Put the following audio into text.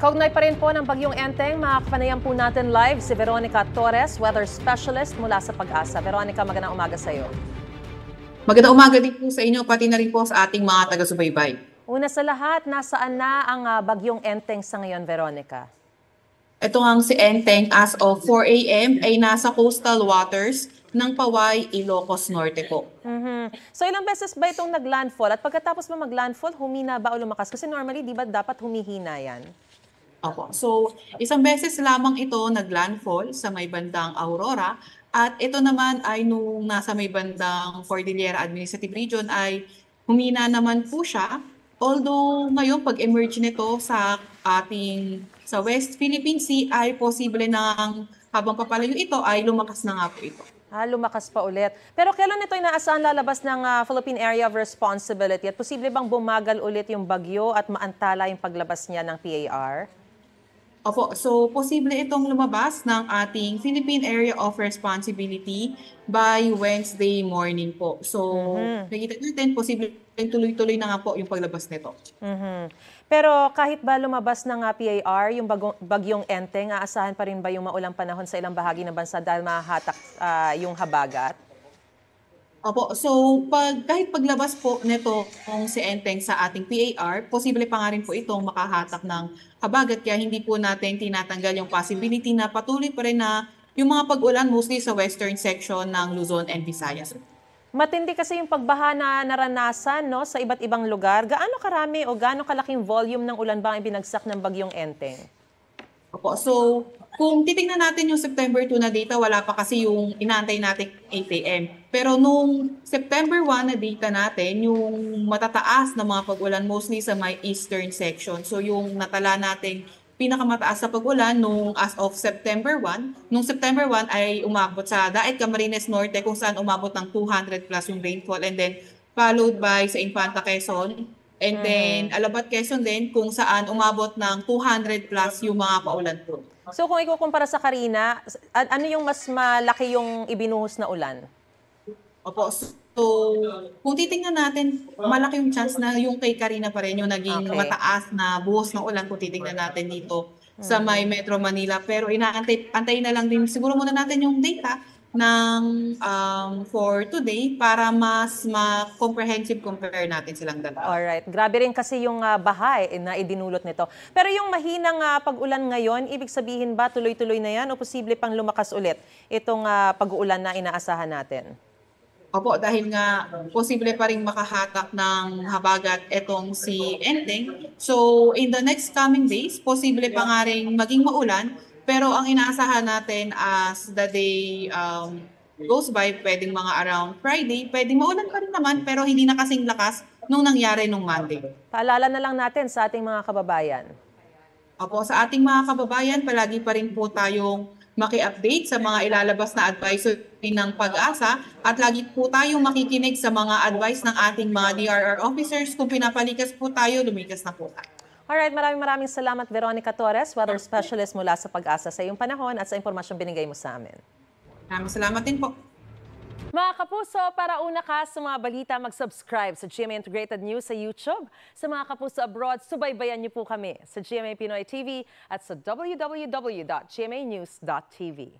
Kaugnay pa rin po ng Bagyong Enteng, makakapanayan po natin live si Veronica Torres, weather specialist mula sa Pag-asa. Veronica, magandang umaga sa iyo. Magandang umaga din po sa inyo, pati na rin po sa ating mga taga-subaybay. Una sa lahat, nasaan na ang Bagyong Enteng sa ngayon, Veronica? Ito ngang si Enteng as of 4 a.m. ay nasa coastal waters ng Paway, Ilocos Norte po. So ilang beses ba itong naglandfall? At pagkatapos ba maglandfall, humina ba o lumakas? Kasi normally, di ba dapat humihina yan? Opo. So, isang beses lamang ito naglandfall sa may bandang Aurora at ito naman ay nung nasa may bandang Cordillera Administrative Region ay humina naman po siya. Although ngayon pag-emerge nito sa sa West Philippine Sea ay posible nang habang papalayo ito ay lumakas na nga po ito. Lumakas pa ulit. Pero kailan ito inaasahan lalabas ng Philippine Area of Responsibility? At posible bang bumagal ulit yung bagyo at maantala yung paglabas niya ng PAR? Opo, so posible itong lumabas ng ating Philippine Area of Responsibility by Wednesday morning po. So, nakita natin, posible tuloy-tuloy na nga po yung paglabas nito. Pero kahit ba lumabas ng PAR, yung Bagyong Enteng, aasahan pa rin ba yung maulang panahon sa ilang bahagi ng bansa dahil mahahatak yung habagat? Opo, so kahit paglabas po nito kung si Enteng sa ating PAR, posible pa nga rin po itong makahatak ng habagat kaya hindi po natin tinatanggal yung possibility na patuloy pa rin na yung mga pag-ulan mostly sa western section ng Luzon and Visayas. Matindi kasi yung pagbaha na naranasan no, sa iba't ibang lugar. Gaano karami o gaano kalaking volume ng ulan ba ang ibinagsak ng Bagyong Enteng? Opo, so kung titingnan natin yung September 2 na data, wala pa kasi yung inaantay natin 8 a.m. Pero nung September 1 na data natin, yung matataas na mga pag-ulan mostly sa may eastern section. So yung natala natin pinakamataas sa pag-ulan nung as of September 1. Nung September 1 ay umabot sa Daet, Camarines Norte kung saan umabot ng 200 plus yung rainfall and then followed by sa Infanta, Quezon. And then Alabat, Quezon din kung saan umabot ng 200 plus yung mga paulan po. So kung ikukumpara sa Karina, ano yung mas malaki yung ibinuhos na ulan? Opo, so kung titingnan natin, malaki yung chance na yung kay Karina pa rin yung naging mataas na buhos ng ulan kung titingnan natin dito sa may Metro Manila. Pero antayin na lang din siguro muna natin yung data ng for today para mas ma-comprehensive compare natin silang dalawa. Alright. Grabe rin kasi yung baha na idinulot nito. Pero yung mahinang pag-ulan ngayon, ibig sabihin ba tuloy-tuloy na yan o posible pang lumakas ulit itong pag-uulan na inaasahan natin? Opo, dahil nga posible pa rin makahatak ng habagat etong si Enteng. So in the next coming days, posible pa nga rin maging maulan. Pero ang inaasahan natin as the day goes by, pwedeng mga around Friday, pwedeng maulan pa rin naman pero hindi na kasing lakas nung nangyari nung Monday. Paalala na lang natin sa ating mga kababayan. Opo, sa ating mga kababayan, palagi pa rin po tayong maki-update sa mga ilalabas na advisory ng Pag-asa at lagi po tayong makikinig sa mga advice ng ating mga DRR officers. Kung pinapalikas po tayo, lumikas na po tayo. Alright, maraming salamat Veronica Torres, weather specialist mula sa Pag-asa sa iyong panahon at sa impormasyong binigay mo sa amin. Maraming salamat din po. Mga kapuso, para una ka sa mga balita, mag-subscribe sa GMA Integrated News sa YouTube. Sa mga kapuso abroad, subaybayan niyo po kami sa GMA Pinoy TV at sa www.gmanews.tv.